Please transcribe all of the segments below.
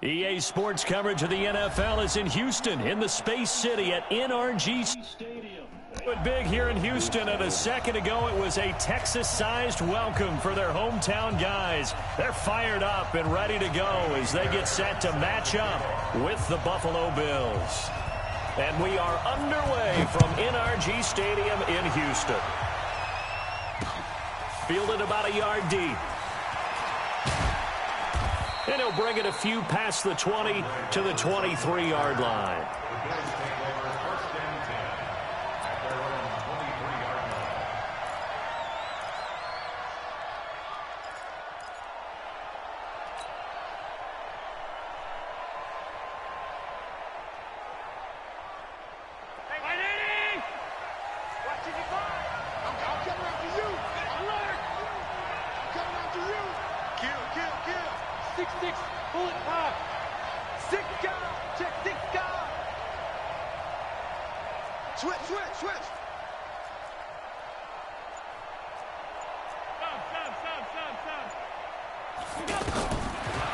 EA Sports coverage of the NFL is in Houston, in the Space City at NRG Stadium. But big here in Houston, and a second ago it was a Texas-sized welcome for their hometown guys. They're fired up and ready to go as they get set to match up with the Buffalo Bills. And we are underway from NRG Stadium in Houston. Fielded about a yard deep. And he'll bring it a few past the 20 to the 23-yard line.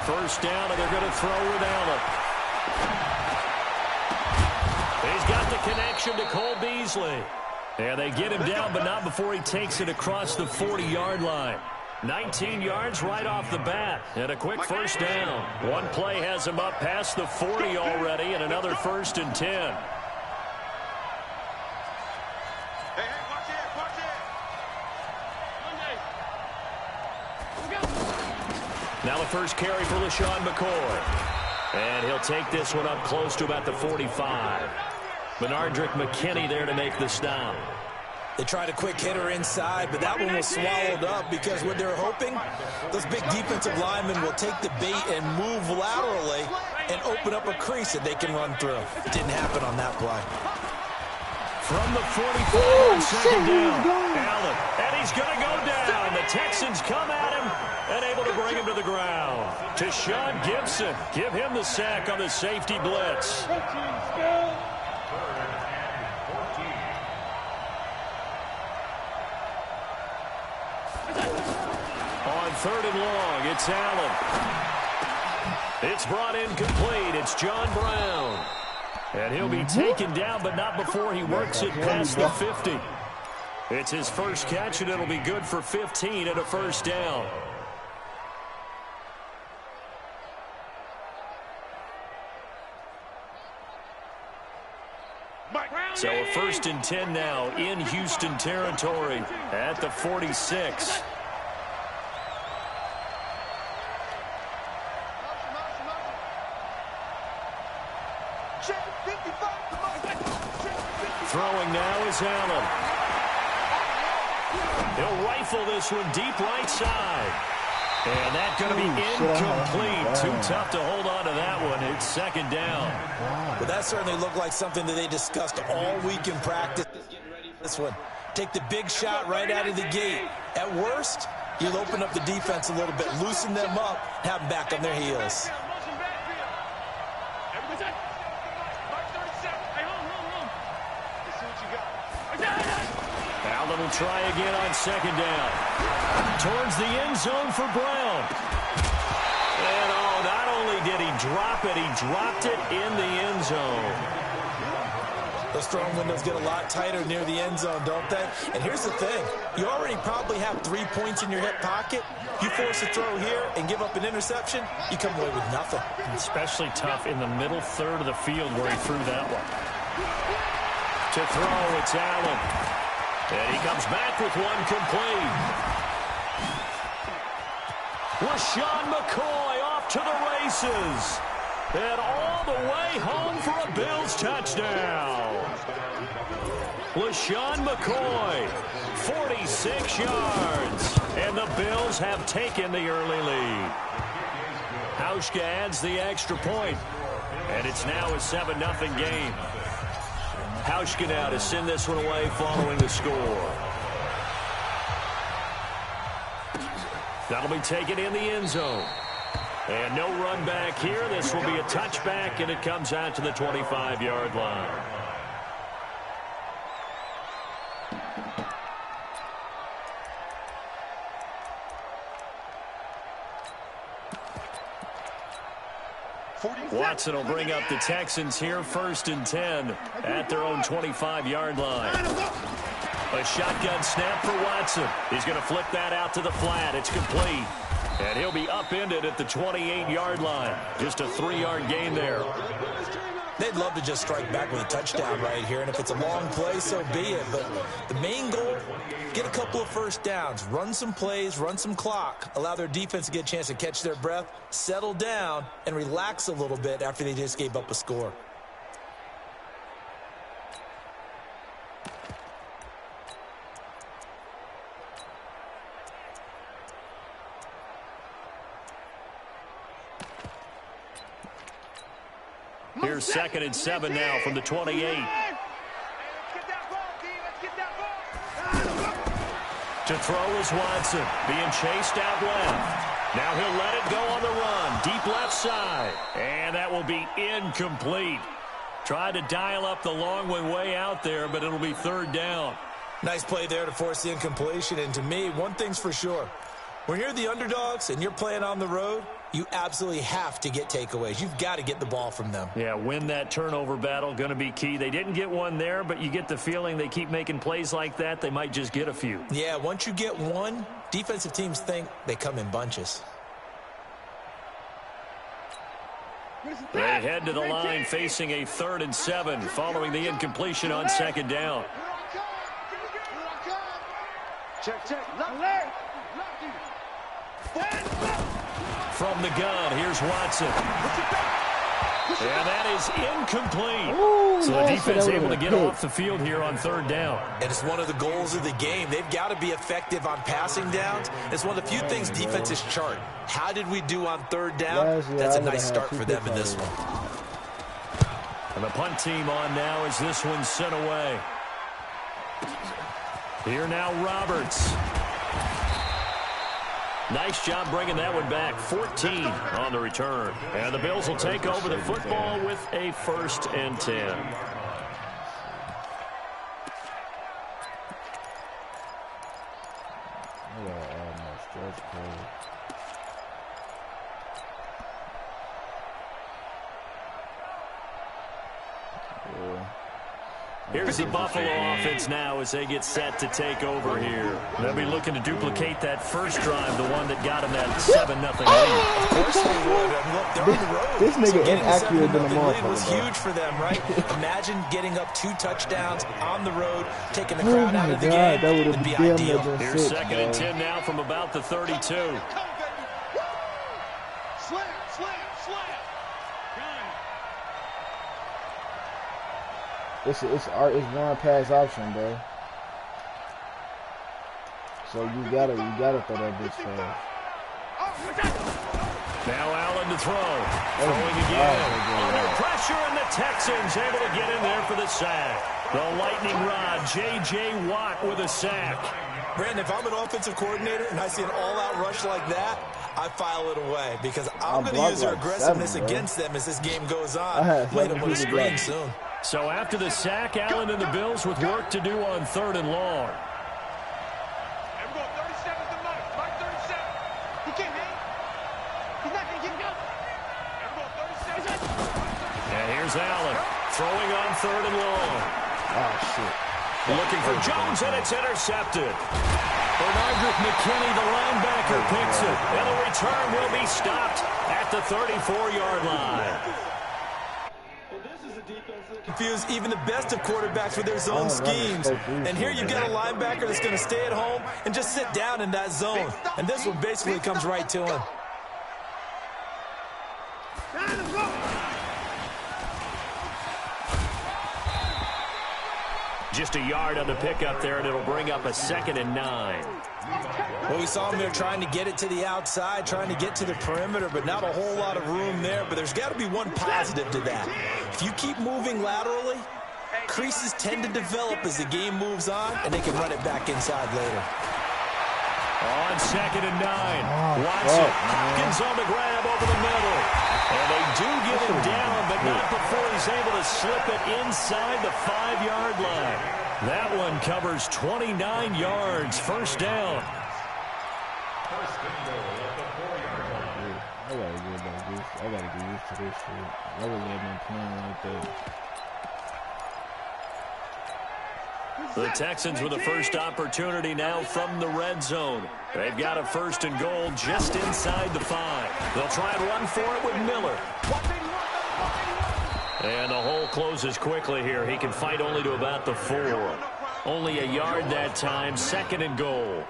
First down, and they're going to throw with Allen. He's got the connection to Cole Beasley. And they get him down, but not before he takes it across the 40-yard line. 19 yards right off the bat, and a quick first down. One play has him up past the 40 already, and another 1st and 10. Now the first carry for LaShawn McCoy. And he'll take this one up close to about the 45. Benardrick McKinney there to make the stop. They tried a quick hitter inside, but that one was swallowed up because what they're hoping, those big defensive linemen will take the bait and move laterally and open up a crease that they can run through. It didn't happen on that play. From the 45 on second down, Allen, and he's going to go down. The Texans come at him and able to bring him to the ground. To Sean Gibson, give him the sack on the safety blitz. On 3rd and long, it's Allen. It's brought in complete. It's John Brown. And he'll be taken down, but not before he works it past the 50. It's his first catch, and it'll be good for 15 and a first down. So a 1st and 10 now in Houston territory at the 46. Throwing now is Allen. He'll rifle this one deep right side. And that's going to be incomplete. Too tough to hold on to that one. It's 2nd down. But that certainly looked like something that they discussed all week in practice. This one, take the big shot right out of the gate. At worst, you'll open up the defense a little bit, loosen them up, have them back on their heels. Allen will try again on 2nd down. Towards the end zone for Brown. And oh, not only did he drop it, he dropped it in the end zone. Those throwing windows get a lot tighter near the end zone, don't they? And here's the thing. You already probably have 3 points in your hip pocket. You force a throw here and give up an interception, you come away with nothing. Especially tough in the middle third of the field where he threw that one. To throw, it's Allen. And he comes back with one complete. LaShawn McCoy off to the races. And all the way home for a Bills touchdown. LaShawn McCoy, 46 yards. And the Bills have taken the early lead. Hauschka adds the extra point. And it's now a 7-0 game. Hauschka now to send this one away following the score. That'll be taken in the end zone. And no run back here. This will be a touchback, and it comes out to the 25-yard line. Watson will bring up the Texans here, 1st and 10 at their own 25-yard line. A shotgun snap for Watson. He's going to flip that out to the flat. It's complete. And he'll be upended at the 28-yard line. Just a 3-yard gain there. They'd love to just strike back with a touchdown right here, and if it's a long play, so be it. But the main goal, get a couple of first downs, run some plays, run some clock, allow their defense to get a chance to catch their breath, settle down, and relax a little bit after they just gave up a score. Here's 2nd and 7 now from the 28. To throw is Watson, being chased out left. Now he'll let it go on the run, deep left side. And that will be incomplete. Tried to dial up the long one way out there, but it'll be 3rd down. Nice play there to force the incompletion. And to me, one thing's for sure. When you're the underdogs and you're playing on the road, you absolutely have to get takeaways. You've got to get the ball from them. Yeah, win that turnover battle, going to be key. They didn't get one there, but you get the feeling they keep making plays like that, they might just get a few. Yeah, once you get one, defensive teams think they come in bunches. They head to the line facing a 3rd and 7 following the incompletion on 2nd down. Check. Left. From the gun, here's Watson. And that is incomplete. Ooh, so the defense able to get off the field here on 3rd down. And it's one of the goals of the game. They've got to be effective on passing downs. It's one of the few things defenses chart. How did we do on 3rd down? That's a nice start for them in this one. And the punt team on now as this one's sent away. Here now Roberts. Nice job bringing that one back. 14 on the return. And the Bills will take over the football with a 1st and 10. Here's the Buffalo offense now as they get set to take over here. They'll be looking to duplicate that first drive, the one that got them that 7-0 lead. Of course they would. Look, they're on the road. This nigga so inaccurate than a lead was motherfucker. huge for them, right? Imagine getting up 2 touchdowns on the road, taking the crowd out of the game. That would It'd be have ideal. been Here's 2nd and 10 now from about the 32. Slam. It's run pass option, bro. So you gotta throw that bitch fast. Now Allen to throw. Throwing again. Under pressure, and the Texans able to get in there for the sack. The lightning rod, J.J. Watt with a sack. Brandon, if I'm an offensive coordinator and I see an all-out rush like that, I file it away because I'm going to use their aggressiveness against them as this game goes on. Lay them on the screen soon. So after the sack, Allen and the Bills with work to do on 3rd and long. And here's Allen throwing on 3rd and long. Oh, shit. Looking for Jones, and it's intercepted. Bernardrick McKinney, the linebacker, picks it. And the return will be stopped at the 34-yard line. Confuse even the best of quarterbacks with their zone schemes. And here you've got a linebacker that's going to stay at home and just sit down in that zone. And this one basically comes right to him. Just a yard on the pickup there, and it'll bring up a 2nd and 9. Well, we saw him there trying to get it to the outside, trying to get to the perimeter, but not a whole lot of room there. But there's got to be one positive to that. If you keep moving laterally, creases tend to develop as the game moves on, and they can run it back inside later. On 2nd and 9. Watson. Hopkins on the grab over the middle. And they do get him down, but not before he's able to slip it inside the 5-yard line. That one covers 29 yards. First down. I gotta get about this. I gotta get used to this shit. I really have been playing like that. The Texans with the first opportunity now from the red zone. They've got a 1st and goal just inside the 5. They'll try and run for it with Miller. And the hole closes quickly here. He can fight only to about the 4. Only a yard that time. 2nd and goal.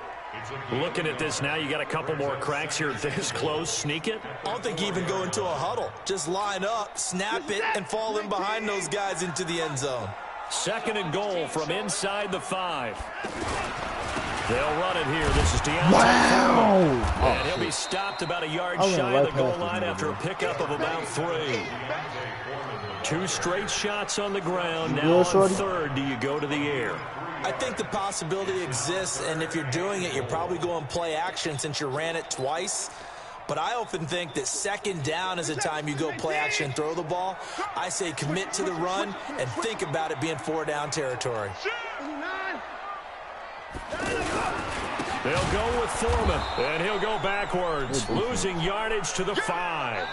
Looking at this now, you got a couple more cracks here this close. Sneak it? I don't think you even go into a huddle. Just line up, snap it, and fall in behind those guys into the end zone. 2nd and goal from inside the 5. They'll run it here. This is Deontay. Wow! And he'll be stopped about a yard shy of the goal line after a pickup of about 3. 2 straight shots on the ground. Now on 3rd, do you go to the air? I think the possibility exists, and if you're doing it, you're probably going play action since you ran it twice. But I often think that 2nd down is a time you go play action, throw the ball. I say commit to the run and think about it being 4-down territory. They'll go with Foreman, and he'll go backwards, losing yardage to the 5.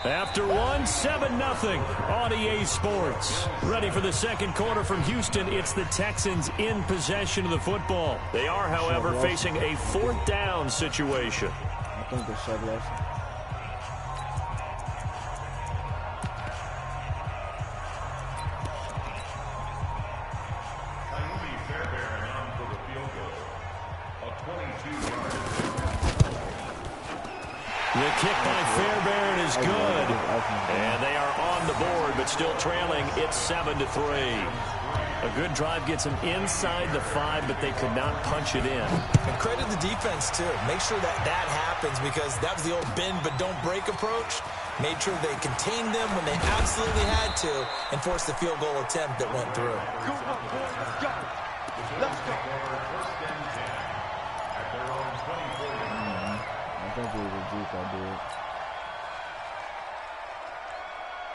After 1, 7-0 on EA Sports. Ready for the second quarter from Houston. It's the Texans in possession of the football. They are, however, facing a 4th down situation. I think they're so blessed. The kick by Fairbairn is good. And they are on the board, but still trailing. It's 7-3. A good drive gets them inside the 5, but they could not punch it in. And credit the defense, too. Make sure that happens, because that was the old bend but don't break approach. Made sure they contained them when they absolutely had to and forced the field goal attempt that went through. Let's go. I think it was a juke I did.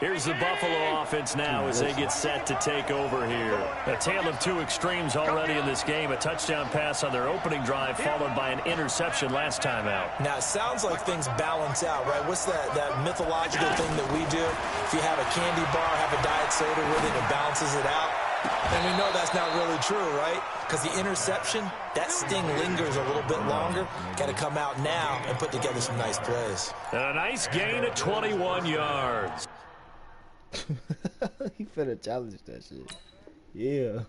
Here's the Buffalo offense now as they get set to take over here. A tale of 2 extremes already in this game. A touchdown pass on their opening drive followed by an interception last time out. Now, it sounds like things balance out, right? What's that mythological thing that we do? If you have a candy bar, have a diet soda with it, it balances it out. And we know that's not really true, right? Because the interception, that sting lingers a little bit longer. Got to come out now and put together some nice plays. And a nice gain of 21 yards. He finna challenge that shit. Yeah.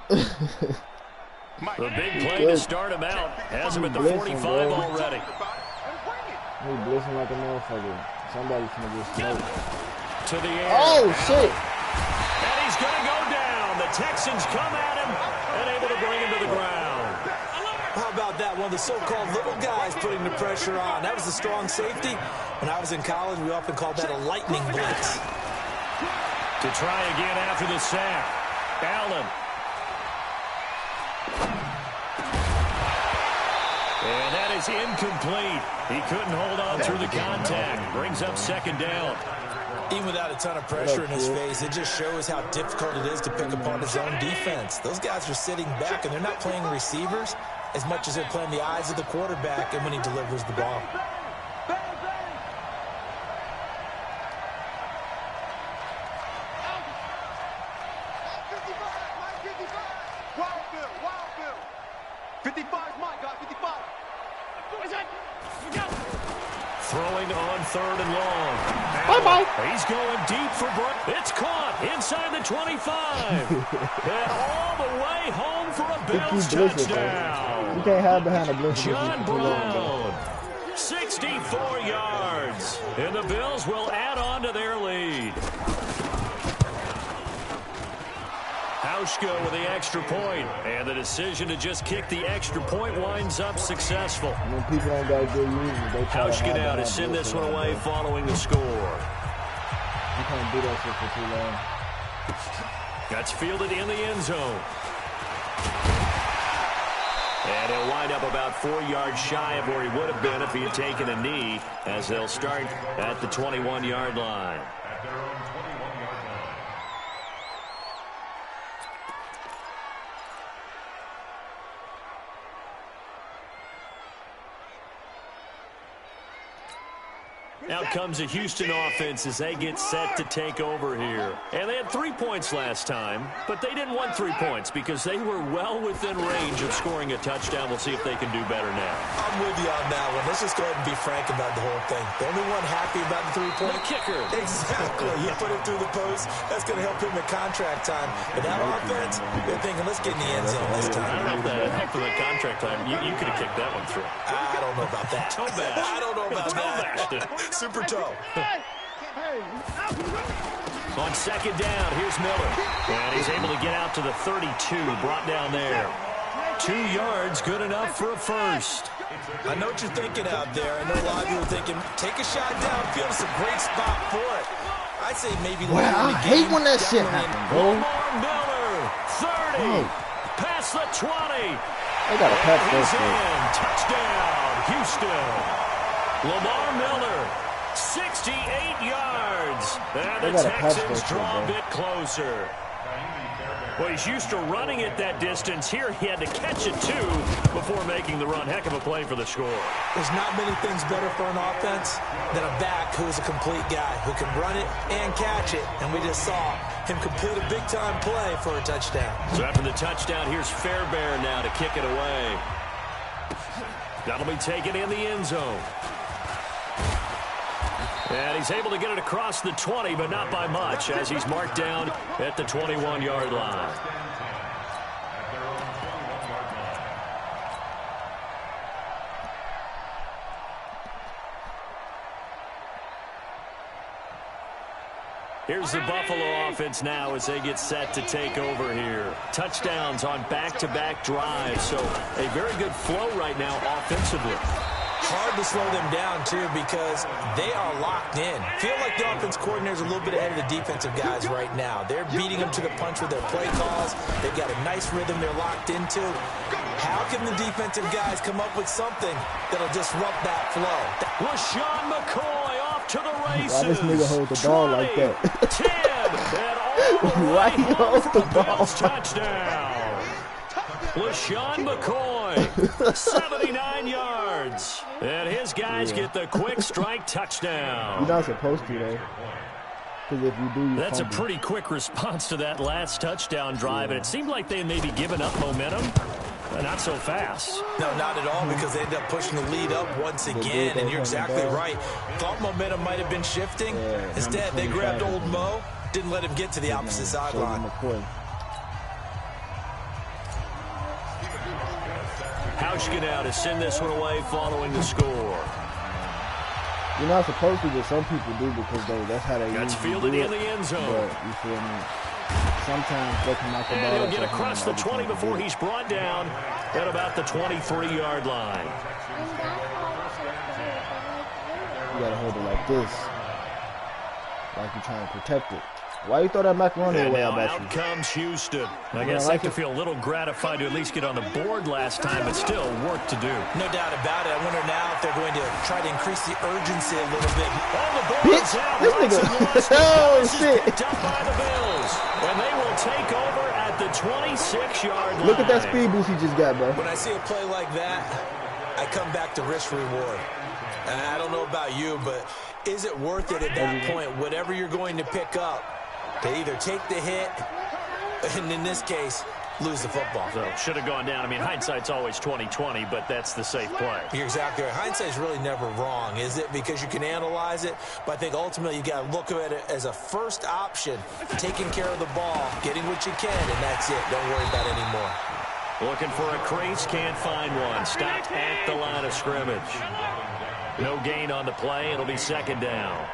The big play to start him out has him at the 45 already. He blitzing like a motherfucker. Somebody's finna get smoked. To the air. Oh, shit. And he's going to go down. The Texans come at him and able to bring him to the ground. How about that? One of the so-called little guys putting the pressure on. That was a strong safety. When I was in college, we often called that a lightning blitz. To try again after the sack. Allen. And that is incomplete. He couldn't hold on through the contact. Brings up 2nd down. Even without a ton of pressure in his face, it just shows how difficult it is to pick apart his own defense. Those guys are sitting back, and they're not playing receivers as much as they're playing the eyes of the quarterback and when he delivers the ball. Throwing on 3rd and long. Bye-bye. He's going deep for Brown. It's caught inside the 25. And all the way home for a Bills touchdown. You can't hide behind a blitz. John Brown, 64 yards. And the Bills will add on to their lead. Hauschka with the extra point. And the decision to just kick the extra point winds up successful. When people don't got good users, they try Hauschka now to send this one away following the score. You can't do that shit for too long. That's fielded in the end zone. And he'll wind up about 4 yards shy of where he would have been if he had taken a knee, as they'll start at the 21-yard line. Out comes a Houston offense as they get set to take over here. And they had 3 points last time, but they didn't want 3 points because they were well within range of scoring a touchdown. We'll see if they can do better now. I'm with you on that one. Let's just go ahead and be frank about the whole thing. The only one happy about the 3-point? The kicker. Exactly. He put it through the post. That's going to help him in contract time. But that offense, they're thinking, let's get in the end zone this time. I don't know if that helped him in contract time. You could have kicked that one through. I don't know about that. Toe bash. I don't know about that. Super toe. On second down, here's Miller. And he's able to get out to the 32, brought down there. 2 yards, good enough for a first. I know what you're thinking out there. I know a lot of you are thinking, take a shot downfield. It's a great spot for it. I'd say maybe later in the I game. hate when that shit happens, bro. Lamar Miller, 30, past the 20. They got a pass He's first. in. Touchdown, Houston. Lamar Miller, 68 yards. And the Texans draw a bit closer. Well, he's used to running it that distance. Here he had to catch it, too, before making the run. Heck of a play for the score. There's not many things better for an offense than a back who is a complete guy who can run it and catch it. And we just saw him complete a big-time play for a touchdown. So after the touchdown, here's Fairbairn now to kick it away. That'll be taken in the end zone. And he's able to get it across the 20, but not by much, as he's marked down at the 21-yard line. Here's the Buffalo offense now as they get set to take over here. Touchdowns on back-to-back drives, so a very good flow right now offensively. Hard to slow them down, too, because they are locked in. Feel like the offense coordinator's a little bit ahead of the defensive guys right now. They're beating them to the punch with their play calls. They've got a nice rhythm they're locked into. How can the defensive guys come up with something that'll disrupt that flow? LaShawn McCoy off to the races. Why this nigga hold the ball like that? 10, and all the Why way he holds for the a ball? Bills touchdown. LaShawn McCoy, 79 yards. And his guys get the quick strike touchdown. You're not supposed to, though. Because if you do, you That's a fumble. pretty quick response to that last touchdown drive, and it seemed like they may be giving up momentum. Not so fast. No, not at all, because they ended up pushing the lead up once again, and you're exactly right. Thought momentum might have been shifting. Instead, they grabbed old Mo, didn't let him get to the opposite sideline. Hauschka now to send this one away following the score. You're not supposed to, but some people do because that's how they That's usually fielded do in it. the end zone. But, you feel me? Sometimes they can knock the ball And he'll out get your across hand the all 20 time to before do it. he's brought down at about the 23-yard line. You gotta hold it like this. Like you're trying to protect it. Why you throw that macaroni And away, now I bet out you? comes Houston. I guess like they could it. feel a little gratified to at least get on the board last time, but still work to do. No doubt about it. I wonder now if they're going to try to increase the urgency a little bit. Oh, the ball Bitch, is out. this Rights nigga- and lefts. Oh, This is shit. picked up by the Bills. And they will take over at the 26-yard line. Look at that speed boost he just got, bro. When I see a play like that, I come back to risk reward. And I don't know about you, but is it worth it at that point, whatever you're going to pick up, to either take the hit, and in this case, lose the football? So should have gone down. I mean, hindsight's always 20/20, but that's the safe play. You're exactly right. Hindsight's really never wrong, is it? Because you can analyze it, but I think ultimately you got to look at it as a first option, taking care of the ball, getting what you can, and that's it. Don't worry about it anymore. Looking for a crease, can't find one. Stopped at the line of scrimmage. No gain on the play. It'll be second down.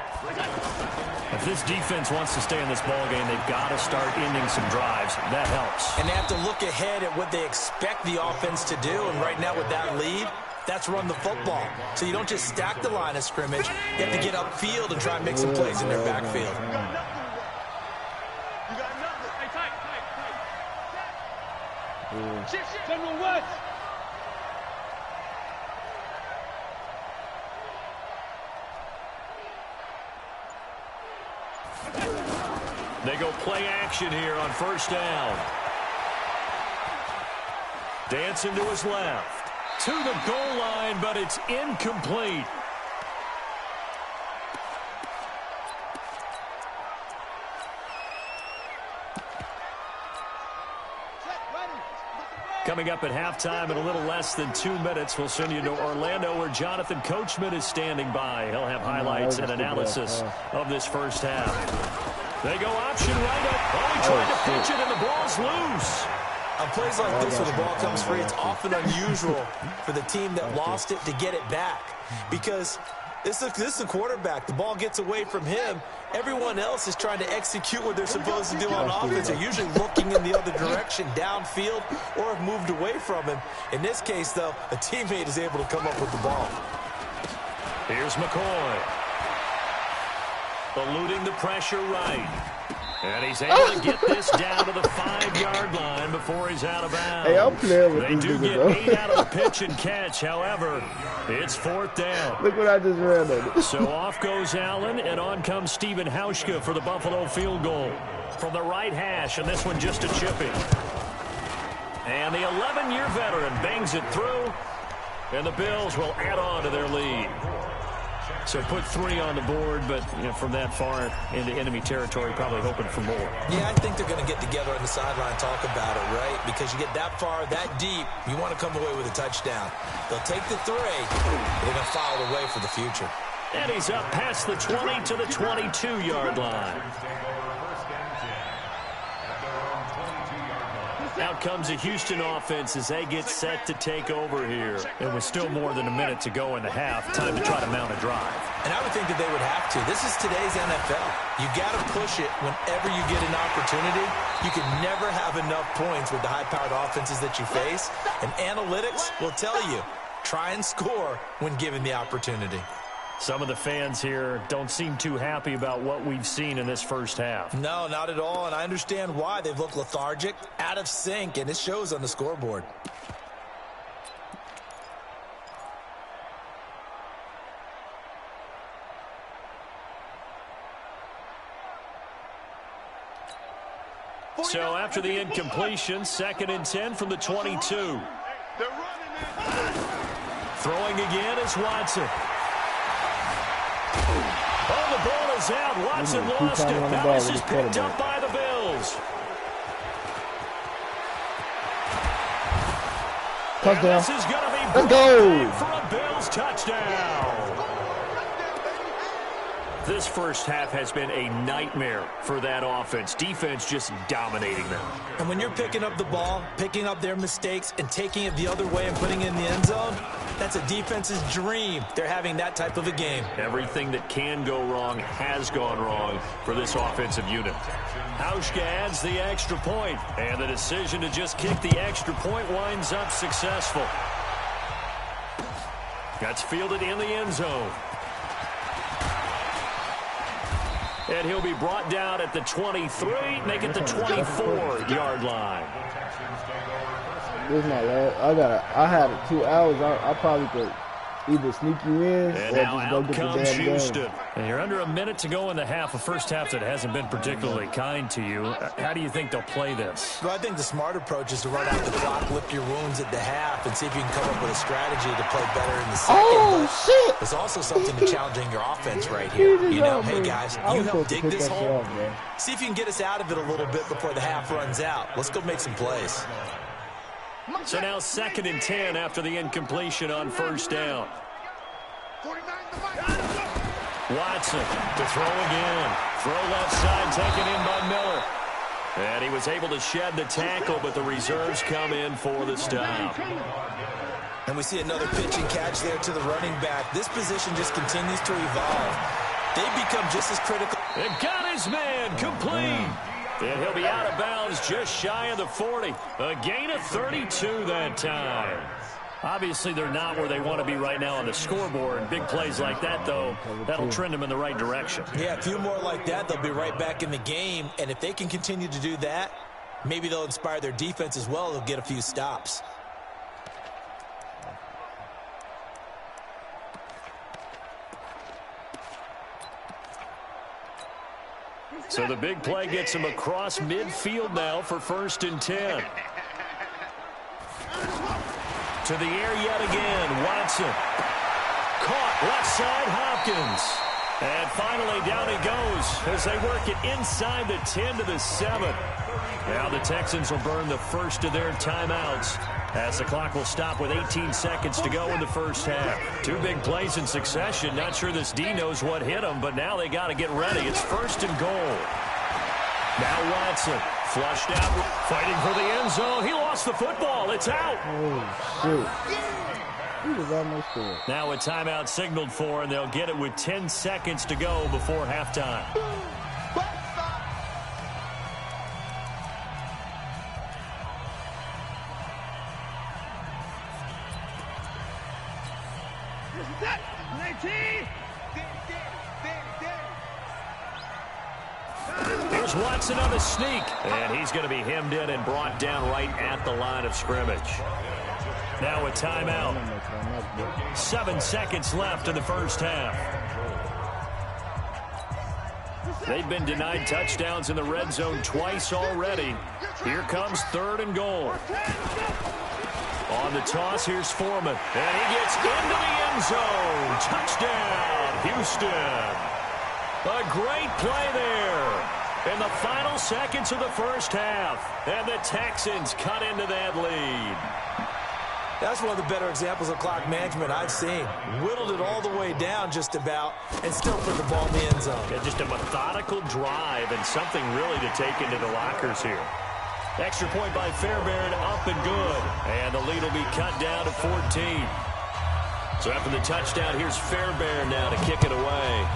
If this defense wants to stay in this ball game, they've got to start ending some drives. That helps. And they have to look ahead at what they expect the offense to do. And right now with that lead, that's run the football. So you don't just stack the line of scrimmage. You have to get upfield and try and make some plays in their backfield. They go play action here on first down. Dancing to his left. To the goal line, but it's incomplete. Coming up at halftime in a little less than 2 minutes, we'll send you to Orlando where Jonathan Coachman is standing by. He'll have highlights and analysis of this first half. They go option right up. Oh, he tried to pitch it and the ball's loose. On plays like this where the ball comes free, it's often unusual for the team that lost it to get it back. Because this is a quarterback. The ball gets away from him. Everyone else is trying to execute what they're supposed to do on offense. They're usually looking in the other direction, downfield, or have moved away from him. In this case, though, a teammate is able to come up with the ball. Here's McCoy. Eluding the pressure right. And he's able to get this down to the 5-yard line before he's out of bounds. Hey, I'm playing with They these do niggas, get 8 out of the pitch and catch. However, it's 4th down. Look what I just ran on. So off goes Allen, and on comes Steven Hauschka for the Buffalo field goal. From the right hash, and this one just a chipping. And the 11-year veteran bangs it through, and the Bills will add on to their lead. So put 3 on the board, but from that far into enemy territory, probably hoping for more. Yeah, I think they're going to get together on the sideline and talk about it, right? Because you get that far, that deep, you want to come away with a touchdown. They'll take the 3, but they're going to file it away for the future. And he's up past the 20 to the 22-yard line. Out comes the Houston offense as they get set to take over here. It was still more than a minute to go in the half. Time to try to mount a drive. And I would think that they would have to. This is today's NFL. You got to push it whenever you get an opportunity. You can never have enough points with the high-powered offenses that you face. And analytics will tell you, try and score when given the opportunity. Some of the fans here don't seem too happy about what we've seen in this first half. No, not at all, and I understand why. They've looked lethargic, out of sync, and it shows on the scoreboard. So after the incompletion, 2nd and 10 from the 22. Throwing again is Watson. Oh, the ball is out. Watson lost it. Now this is picked up by the Bills. Touchdown. This is going to be Let's go. for a Bills touchdown. This first half has been a nightmare for that offense. Defense just dominating them. And when you're picking up the ball, picking up their mistakes, and taking it the other way and putting it in the end zone, that's a defense's dream. They're having that type of a game. Everything that can go wrong has gone wrong for this offensive unit. Hauschka adds the extra point, and the decision to just kick the extra point winds up successful. That's fielded in the end zone. And he'll be brought down at the 23, make it the 24-yard line. This is my last. I had 2 hours. I probably could either sneak you in and or now just go out get the comes damn Houston. game. And you're under a minute to go in the half, a first half that hasn't been particularly kind to you. How do you think they'll play this? Well, I think the smart approach is to run out the clock, lick your wounds at the half, and see if you can come up with a strategy to play better in the second. Oh, shit. There's also something to challenging your offense right here. You know, hey, guys, you help dig this hole. See if you can get us out of it a little bit before the half runs out. Let's go make some plays. So now 2nd and 10 after the incompletion on first down. Watson to throw again. Throw left side taken in by Miller. And he was able to shed the tackle, but the reserves come in for the stop. And we see another pitch and catch there to the running back. This position just continues to evolve. they become just as critical. It got his man complete. And he'll be out of bounds just shy of the 40. A gain of 32 that time. Obviously, they're not where they want to be right now on the scoreboard. Big plays like that, though, that'll trend them in the right direction. Yeah, a few more like that, they'll be right back in the game. And if they can continue to do that, maybe they'll inspire their defense as well. They'll get a few stops. So the big play gets him across midfield now for 1st and 10. To the air yet again, Watson. Caught left side, Hopkins. And finally down he goes as they work it inside the 10 to the 7. Now the Texans will burn the first of their timeouts as the clock will stop with 18 seconds to go in the first half. 2 big plays in succession. Not sure this D knows what hit him, but now they got to get ready. It's 1st and goal. Now Watson flushed out, fighting for the end zone. He lost the football. It's out. Oh, shit. He was almost there. Now a timeout signaled for, and they'll get it with 10 seconds to go before halftime. Here's Watson on the sneak, and he's going to be hemmed in and brought down right at the line of scrimmage. Now a timeout. 7 seconds left in the first half. They've been denied touchdowns in the red zone twice already. Here comes 3rd and goal. On the toss, here's Foreman. And he gets into the end zone. Touchdown, Houston. A great play there in the final seconds of the first half. And the Texans cut into that lead. That's one of the better examples of clock management I've seen. Whittled it all the way down just about and still put the ball in the end zone. Yeah, just a methodical drive and something really to take into the lockers here. Extra point by Fairbairn, up and good. And the lead will be cut down to 14. So after the touchdown, here's Fairbairn now to kick it away.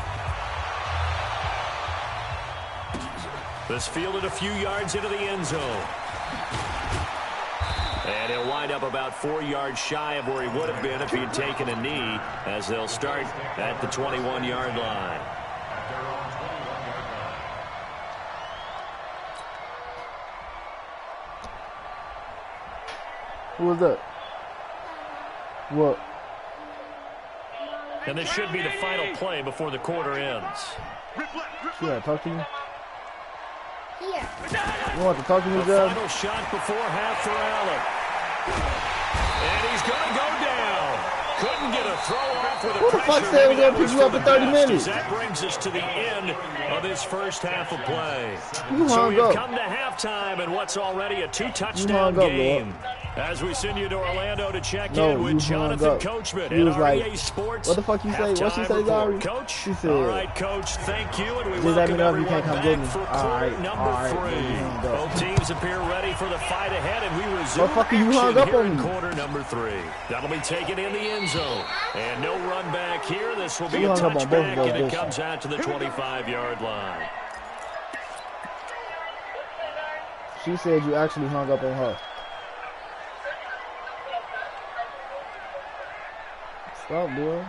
This fielded a few yards into the end zone. And he'll wind up about 4 yards shy of where he would have been if he had taken a knee, as they'll start at the 21-yard line. Who was that? What? And this should be the final play before the quarter ends. She gotta talk to you? Here. You want to talk to me, The Judge? final shot before half for Allen. And he's going to go down. Couldn't get a throw off with a Who the fuck said we're gonna pick you up in 30 minutes? That brings us to the end of this first half of play. You So hung we've up. come to halftime in what's already a You 2-touchdown hung up, game. Lord. As we send you to Orlando to check No, in you with hung Jonathan up. Coachman He at was like, REA Sports. what the fuck you say? What she Halftime say, report. Larry? Coach? She said, all right, Coach, thank you. And we just let me welcome know if you everyone can't come back get me. for All quarter right, number all right, 3. then you hung up. Both teams appear ready for the fight ahead, and we resume Motherfucker, you action hung up here on in me. quarter number 3. That'll be taken in the end zone. And no run back here. This will be You a hung up on both touchback, of and it those. comes out to the 25-yard line. She said you actually hung up on her. Stop, boy.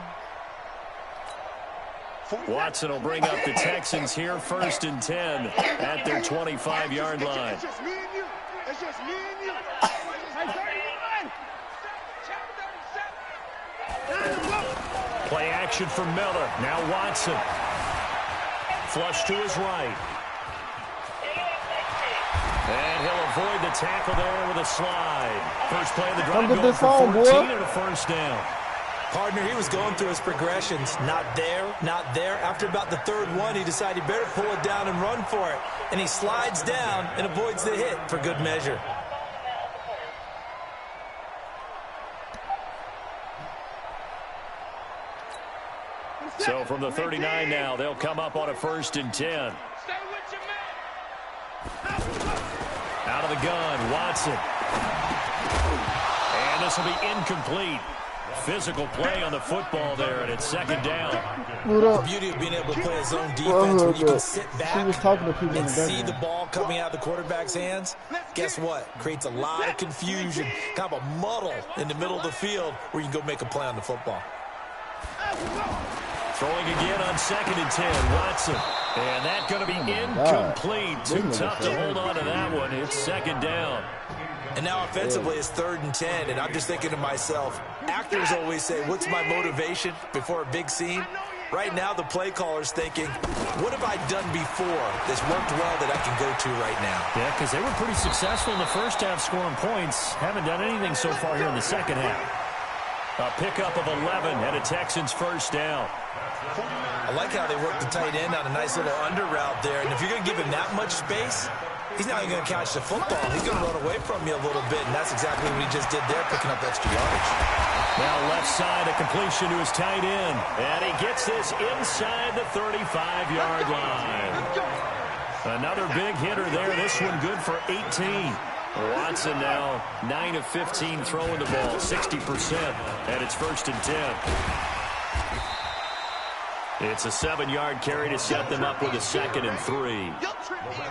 Watson will bring up the Texans here, 1st and 10 at their 25-yard line. It's just me and you. It's just me and you. Play action for Miller. Now Watson. Flush to his right. And he'll avoid the tackle there with a slide. First play of the drive Come get going this for phone, 14 boy. and a first down. Partner, he was going through his progressions. Not there, not there. After about the 3rd one, he decided he better pull it down and run for it. And he slides down and avoids the hit for good measure. So from the 39 now, they'll come up on a 1st and 10. Out of the gun, Watson. And this will be incomplete. Physical play on the football there, and it's second down. The beauty of being able to play his own defense when you can sit back and see the ball coming out of the quarterback's hands. Guess what? Creates a lot of confusion, kind of a muddle in the middle of the field where you can go make a play on the football. Throwing again on 2nd and 10, Watson. And that's going to be incomplete. Too tough to hold on to that one. It's second down. And now offensively it's 3rd and 10, and I'm just thinking to myself, actors always say, what's my motivation before a big scene? Right now the play caller's thinking, what have I done before that's worked well that I can go to right now? Yeah, because they were pretty successful in the first half scoring points. Haven't done anything so far here in the second half. A pickup of 11 and a Texans first down. I like how they work the tight end on a nice little under route there, and if you're going to give him that much space, he's not even going to catch the football. He's going to run away from you a little bit, and that's exactly what he just did there, picking up extra yardage. Now left side, a completion to his tight end. And he gets this inside the 35-yard line. Another big hitter there. This one good for 18. Watson now 9 of 15 throwing the ball, 60%. And it's 1st and 10. It's a 7-yard carry to set them up with a 2nd and 3.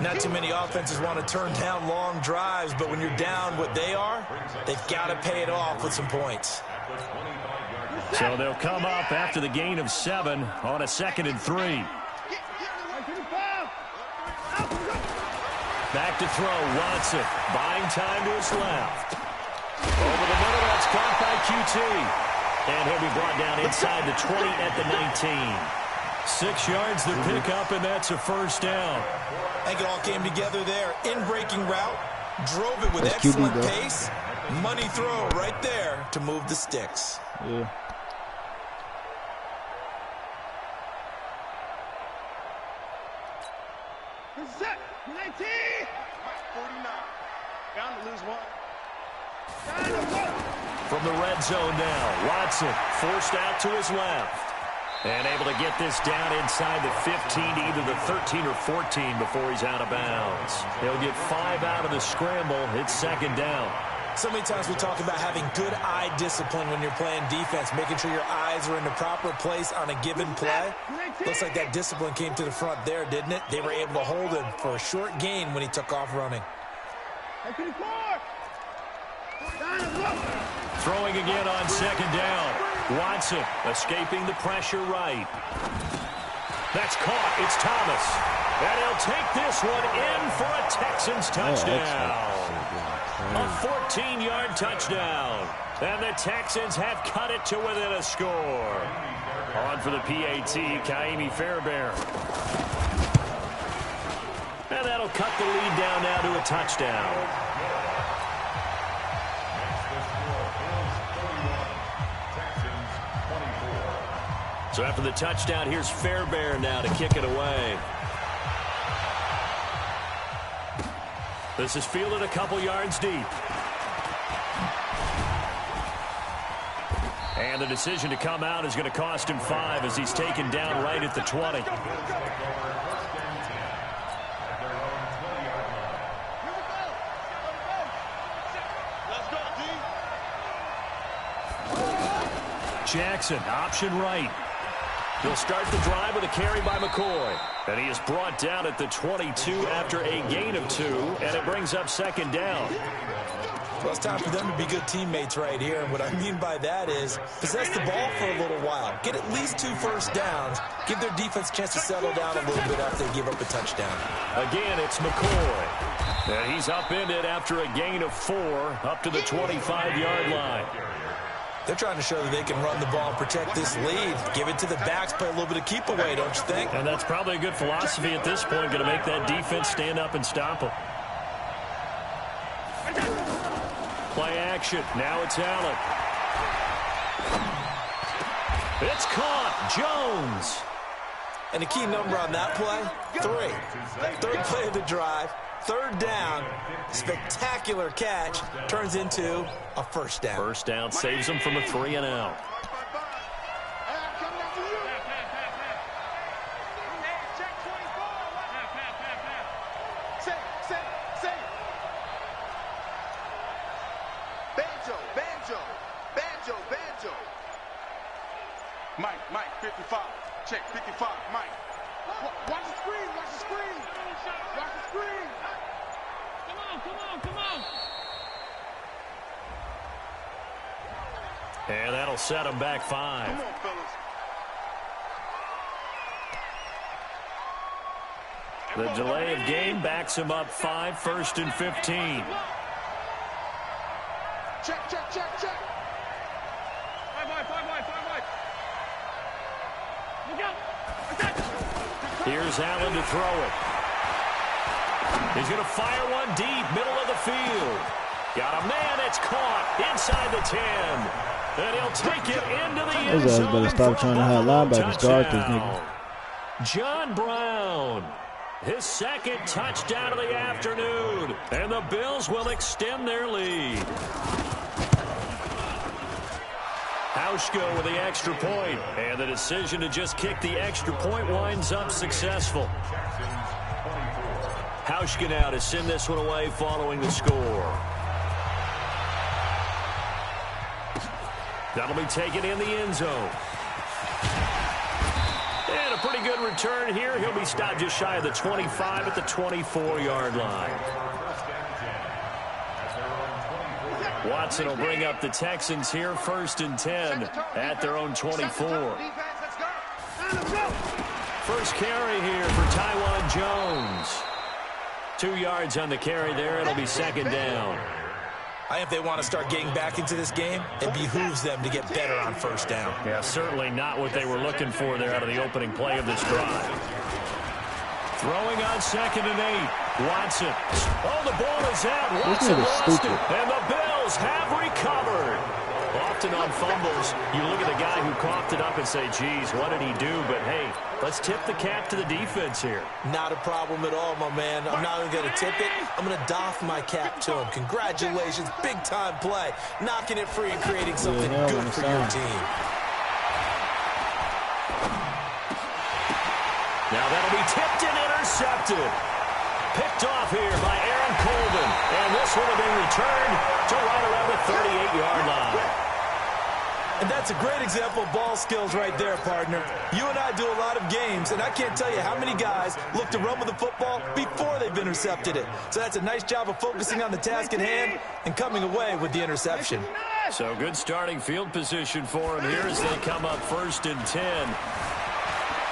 Not too many offenses want to turn down long drives, but when you're down what they are, they've got to pay it off with some points. So they'll come up after the gain of 7 on a 2nd and 3. Back to throw, Watson. Buying time to his left. Over the middle, that's caught by QT. And he'll be brought down inside the 20 at the 19. 6 yards to pick up, and that's a first down. I think it all came together there. In-breaking route, drove it with excellent pace. Money throw right there to move the sticks. Yeah. Set. 19. 49. Down to lose one. From the red zone now, Watson forced out to his left. And able to get this down inside the 15 to either the 13 or 14 before he's out of bounds. He'll get 5 out of the scramble. It's second down. So many times we talk about having good eye discipline when you're playing defense, making sure your eyes are in the proper place on a given play. Looks like that discipline came to the front there, didn't it? They were able to hold him for a short gain when he took off running. Throwing again on second down. Watson escaping the pressure right. That's caught. It's Thomas. And he'll take this one in for a Texans touchdown. A 14-yard touchdown. And the Texans have cut it to within a score. On for the PAT, Kaimi Fairbairn. And that'll cut the lead down now to a touchdown. So after the touchdown, here's Fairbairn now to kick it away. This is fielded a couple yards deep. And the decision to come out is going to cost him 5 as he's taken down right at the 20. Jackson, option right. He'll start the drive with a carry by McCoy. And he is brought down at the 22 after a gain of 2, and it brings up second down. Well, it's time for them to be good teammates right here. And what I mean by that is possess the ball for a little while. Get at least 2 first downs. Give their defense a chance to settle down a little bit after they give up a touchdown. Again, it's McCoy. And he's upended after a gain of 4 up to the 25-yard line. They're trying to show that they can run the ball and protect this lead. Give it to the backs, play a little bit of keep away, don't you think? And that's probably a good philosophy at this point, going to make that defense stand up and stop them. Play action. Now it's Allen. It's caught. Jones. And the key number on that play, 3. Third play of the drive. Third down, spectacular catch, turns into a first down. First down saves them from a 3 and out. Banjo, banjo, banjo, banjo. Mike, 55. Check, 55, Mike. Watch the screen, watch the screen. Watch the screen. Come on. And that'll set him back 5. Come on, fellas. The delay of game backs him up 5, 1st and 15. Check. 5 wide. Look out. Here's Allen to throw it. He's going to fire one deep, middle of the field. Got a man, it's caught inside the 10. And he'll take it into the end Those guys zone. better stop trying to hide linebackers. Guard this nigga. John Brown, his second touchdown of the afternoon. And the Bills will extend their lead. Hauschka with the extra point, and the decision to just kick the extra point winds up successful. Hauschka now to send this one away following the score. That'll be taken in the end zone. And a pretty good return here. He'll be stopped just shy of the 25 at the 24-yard line. Watson will bring up the Texans here, 1st and 10 at their own 24. First carry here for Taiwan Jones. 2 yards on the carry there. It'll be 2nd down. I think if they want to start getting back into this game, it behooves them to get better on 1st down. Yeah, certainly not what they were looking for there out of the opening play of this drive. Throwing on 2nd and 8. Watson. Oh, the ball is out. Watson lost it. And the Bills have recovered. Often on fumbles, you look at the guy who coughed it up and say, geez, what did he do? But, hey, let's tip the cap to the defense here. Not a problem at all, my man. I'm not even going to tip it. I'm going to doff my cap to him. Congratulations. Big-time play. Knocking it free and creating something good for your team. Now that'll be tipped and intercepted. Picked off here by Aaron Colvin. And this one will be returned to right around the 38-yard line. And that's a great example of ball skills right there, partner. You and I do a lot of games, and I can't tell you how many guys look to run with the football before they've intercepted it. So that's a nice job of focusing on the task at hand and coming away with the interception. So good starting field position for him here as they come up 1st and 10.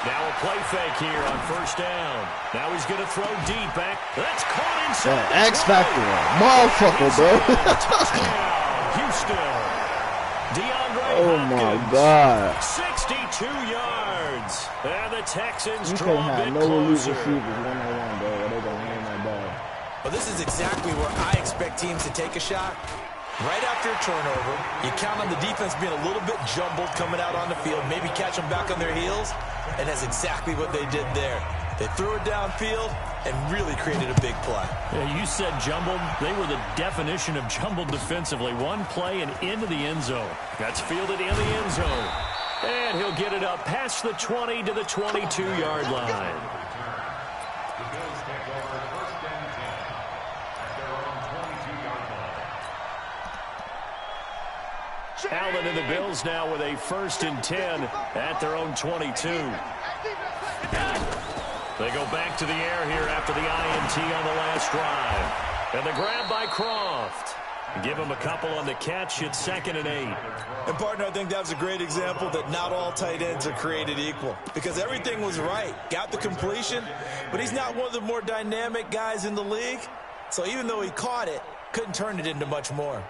Now a play fake here on 1st down. Now he's going to throw deep back. That's caught inside. X Factor. Motherfucker, bro. Touchdown, Houston. DeAndre Oh, Hopkins, my God. 62 yards. And the Texans You draw can't a have bit no elite closer. receivers one-on-one, bro. They're going to hand that ball. Well, this is exactly where I expect teams to take a shot. Right after a turnover, you count on the defense being a little bit jumbled coming out on the field, maybe catch them back on their heels, and that's exactly what they did there. They threw it downfield and really created a big play. Yeah, you said jumbled. They were the definition of jumbled defensively. One play and into the end zone. That's fielded in the end zone. And he'll get it up past the 20 to the 22-yard line. Allen and the Bills now with a 1st and 10 at their own 22. They go back to the air here after the INT on the last drive. And the grab by Croft. Give him a couple on the catch. It's 2nd and 8. And, partner, I think that was a great example that not all tight ends are created equal. Because everything was right. Got the completion, but he's not one of the more dynamic guys in the league. So even though he caught it, couldn't turn it into much more.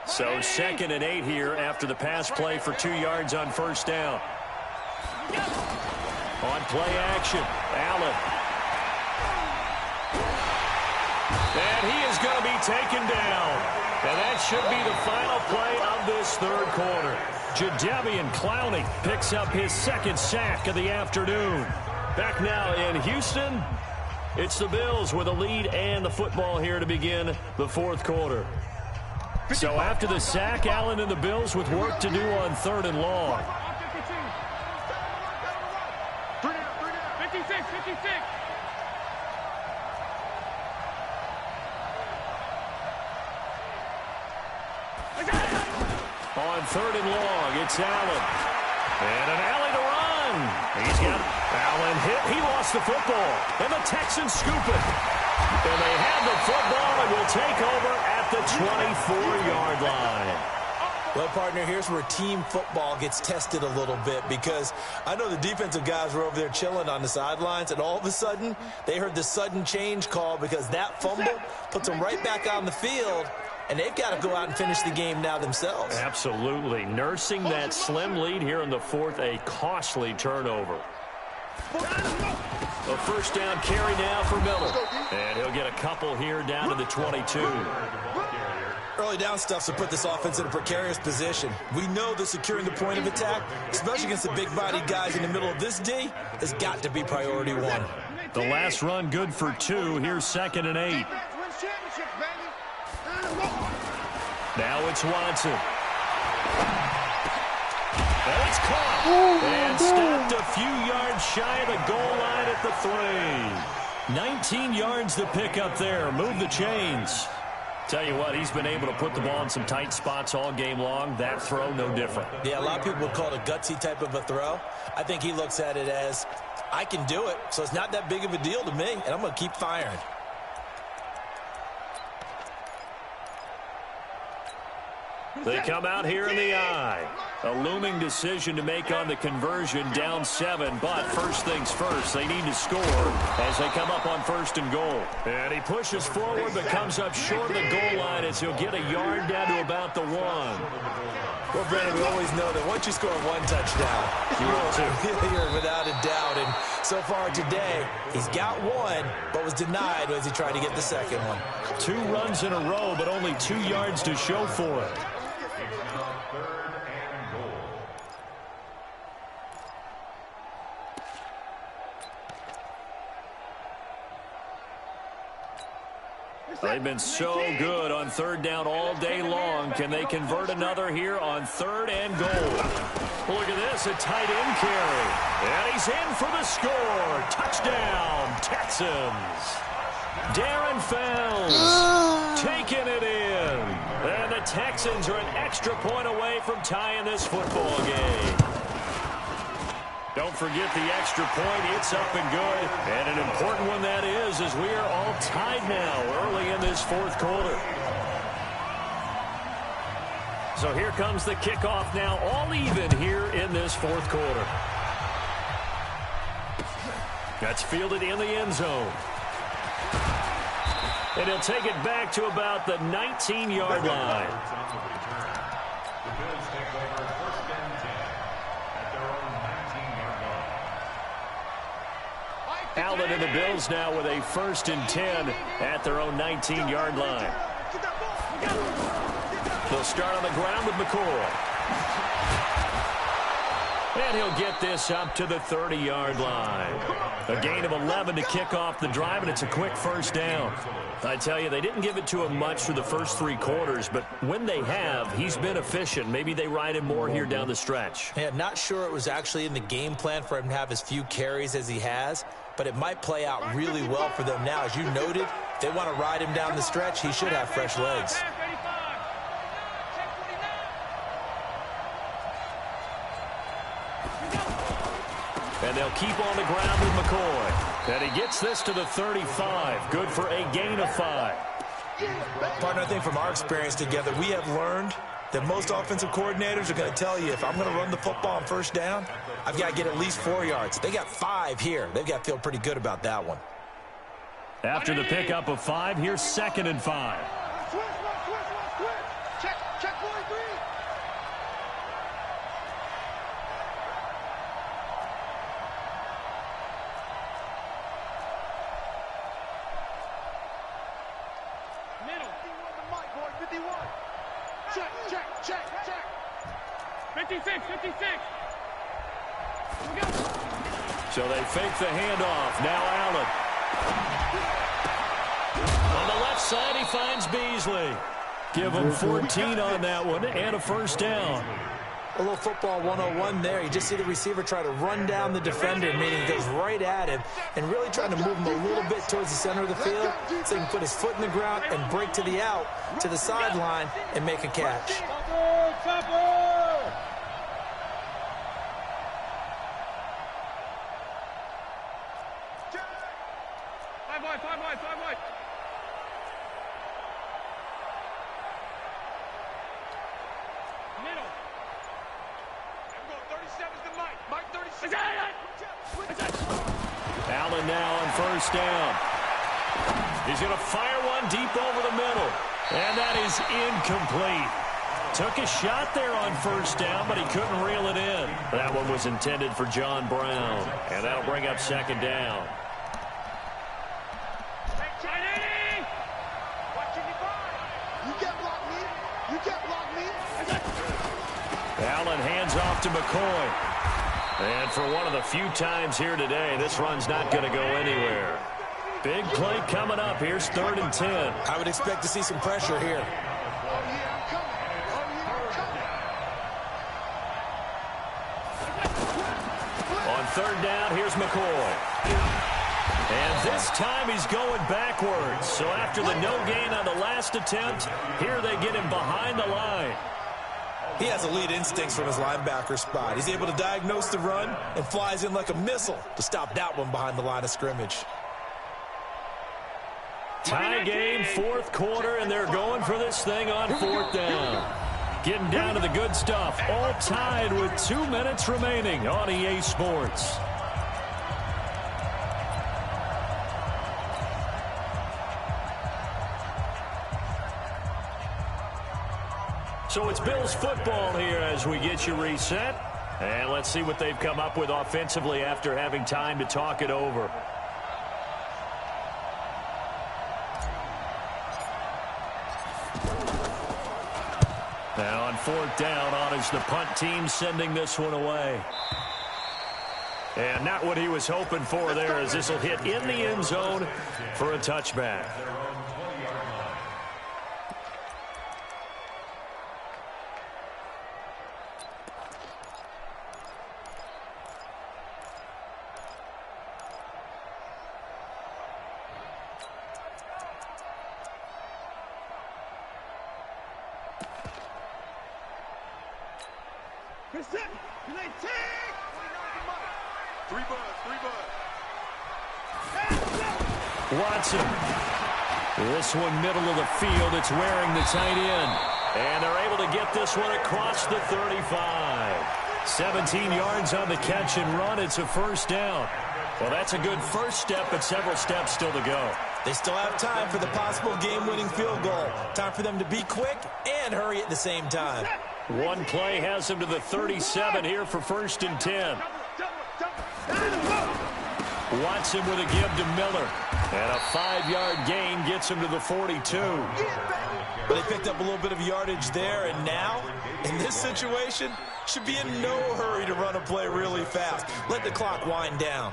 So 2nd and 8 here after the pass play for 2 yards on 1st down. On play action, Allen. And he is going to be taken down. And that should be the final play of this 3rd quarter. Jadeveon Clowney picks up his 2nd sack of the afternoon. Back now in Houston, it's the Bills with a lead and the football here to begin the 4th quarter. So after the sack, Allen and the Bills with work to do on 3rd and long. 56. third and long. It's Allen. And an alley to run. He's got Allen hit. He lost the football. And the Texans scoop it. And they have the football and will take over at the 24-yard line. Well, partner, here's where team football gets tested a little bit, because I know the defensive guys were over there chilling on the sidelines, and all of a sudden, they heard the sudden change call because that fumble puts them right back on the field, and they've got to go out and finish the game now themselves. Absolutely. Nursing that slim lead here in the fourth, a costly turnover. A first down carry now for Miller. And he'll get a couple here down to the 22. Early down stuff to put this offense in a precarious position. We know that securing the point of attack, especially against the big-bodied guys in the middle of this D, has got to be priority one. The last run good for 2. Here's 2nd and 8. Now it's Watson. And it's caught. And stopped a few yards shy of the goal line at the 3. 19 yards to pick up there. Move the chains. Tell you what, he's been able to put the ball in some tight spots all game long. That throw, no different. Yeah, a lot of people would call it a gutsy type of a throw. I think he looks at it as, I can do it, so it's not that big of a deal to me, and I'm going to keep firing. They come out here in the eye. A looming decision to make on the conversion, down 7, but first things first, they need to score as they come up on 1st and goal. And he pushes forward but comes up short of the goal line as he'll get a yard down to about the 1. Well, Brandon, we always know that once you score 1 touchdown, you will too, without a doubt. And so far today, he's got 1, but was denied as he tried to get the second one. 2 runs in a row, but only 2 yards to show for it. They've been so good on 3rd down all day long. Can they convert another here on 3rd and goal? Look at this, a tight end carry. And he's in for the score. Touchdown, Texans. Darren Fells taking it in. And the Texans are an extra point away from tying this football game. Don't forget the extra point. It's up and good. And an important one that is, as we are all tied now early in this 4th quarter. So here comes the kickoff now, all even here in this 4th quarter. That's fielded in the end zone. And he'll take it back to about the 19-yard line. Allen and the Bills now with a 1st and 10 at their own 19-yard line. They'll start on the ground with McCoy. And he'll get this up to the 30-yard line. A gain of 11 to kick off the drive, and it's a quick first down. I tell you, they didn't give it to him much for the first 3 quarters, but when they have, he's been efficient. Maybe they ride him more here down the stretch. Yeah, not sure it was actually in the game plan for him to have as few carries as he has, but it might play out really well for them now. As you noted, if they want to ride him down the stretch, he should have fresh legs. And they'll keep on the ground with McCoy. And he gets this to the 35. Good for a gain of 5. Partner, I think from our experience together, we have learned that most offensive coordinators are going to tell you, if I'm going to run the football on 1st down, I've got to get at least 4 yards. They got 5 here. They've got to feel pretty good about that one. After the pickup of 5, here's 2nd and 5. Check 43. Middle. 51. Check. 56. So they fake the handoff. Now Allen. On the left side, he finds Beasley. Give him 14 on that one and a first down. A little football 101 there. You just see the receiver try to run down the defender, meaning he goes right at him and really trying to move him a little bit towards the center of the field so he can put his foot in the ground and break to the out, to the sideline, and make a catch. Five wide. Middle. I'm going 37's to Mike. Mike 36. Allen now on first down. He's going to fire one deep over the middle. And that is incomplete. Took a shot there on first down, but he couldn't reel it in. That one was intended for John Brown. And that'll bring up second down. Allen hands off to McCoy. And for one of the few times here today, this run's not going to go anywhere. Big play coming up. Here's 3rd and 10. I would expect to see some pressure here. On 3rd down, here's McCoy. And this time he's going backwards. So after the no gain on the last attempt, here they get him behind the line. He has elite instincts from his linebacker spot. He's able to diagnose the run and flies in like a missile to stop that one behind the line of scrimmage. Tie game, 4th quarter, and they're going for this thing on 4th down. Getting down to the good stuff. All tied with 2 minutes remaining on EA Sports. So it's Bills football here as we get you reset. And let's see what they've come up with offensively after having time to talk it over. Now on 4th down, on is the punt team sending this one away. And not what he was hoping for there, as this will hit in the end zone for a touchback. Watson. This one middle of the field. It's wearing the tight end. And they're able to get this one across the 35. 17 yards on the catch and run. It's a 1st down. Well, that's a good first step, but several steps still to go. They still have time for the possible game-winning field goal. Time for them to be quick and hurry at the same time. One play has them to the 37 here for 1st and 10. Watson with a give to Miller. And a 5-yard gain gets him to the 42. They picked up a little bit of yardage there, and now, in this situation, should be in no hurry to run a play really fast. Let the clock wind down.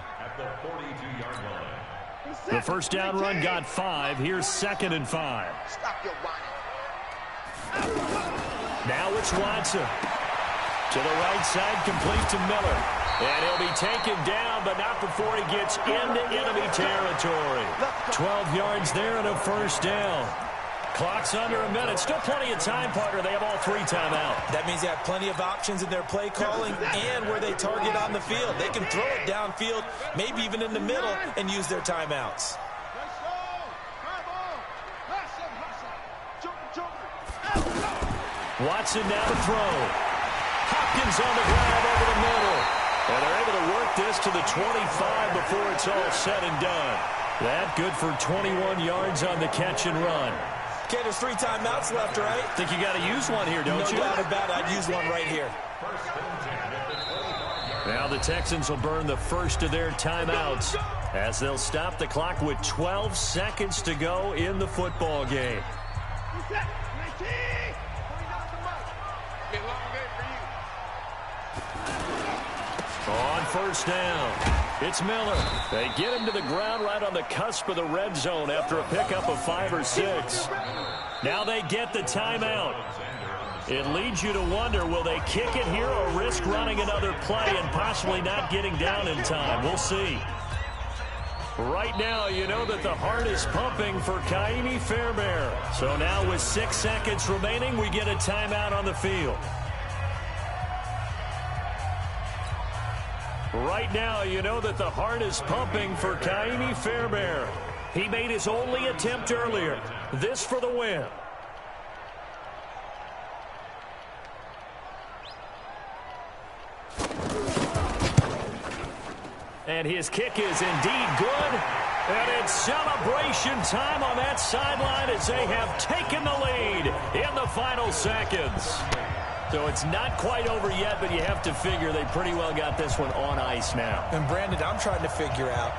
The 1st down run got 5. Here's 2nd and 5. Now it's Watson. To the right side, complete to Miller. And he'll be taken down, but not before he gets into enemy territory. 12 yards there and a 1st down. Clock's under a minute. Still plenty of time, partner. They have all 3 timeout. That means they have plenty of options in their play calling and where they target on the field. They can throw it downfield, maybe even in the middle, and use their timeouts. Watson now to throw. Hopkins on the grab over the middle. And they're able to work this to the 25 before it's all said and done. That good for 21 yards on the catch and run. Okay, there's 3 timeouts left, right? Think you got to use one here, don't you? No doubt about it. I'd use one right here. Now the Texans will burn the first of their timeouts as they'll stop the clock with 12 seconds to go in the football game. On 1st down, it's Miller. They get him to the ground right on the cusp of the red zone after a pickup of 5 or 6. Now they get the timeout. It leads you to wonder, will they kick it here or risk running another play and possibly not getting down in time? We'll see. Right now, you know that the heart is pumping for Kaimi Fairbairn. So now with 6 seconds remaining, we get a timeout on the field. Right now, you know that the heart is pumping for Kaimi Fairbairn. He made his only attempt earlier. This for the win. And his kick is indeed good. And it's celebration time on that sideline as they have taken the lead in the final seconds. So it's not quite over yet, but you have to figure they pretty well got this one on ice now. And Brandon, I'm trying to figure out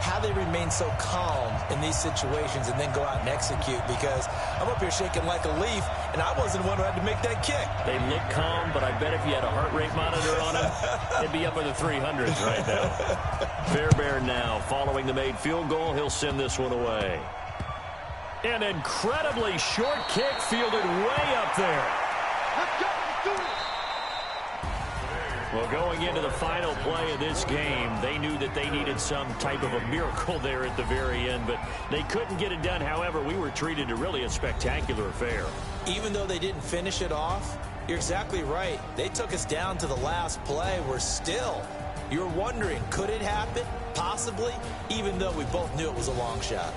how they remain so calm in these situations and then go out and execute, because I'm up here shaking like a leaf, and I wasn't the one who had to make that kick. They look calm, but I bet if you had a heart rate monitor on them, they'd be up in the 300s right now. Fairbairn now following the made field goal. He'll send this one away. An incredibly short kick fielded way up there. Let's go. Let's do it. Well, going into the final play of this game, they knew that they needed some type of a miracle there at the very end, but they couldn't get it done. However, we were treated to really a spectacular affair. Even though they didn't finish it off, you're exactly right. They took us down to the last play. We're still, you're wondering, could it happen? Possibly, even though we both knew it was a long shot.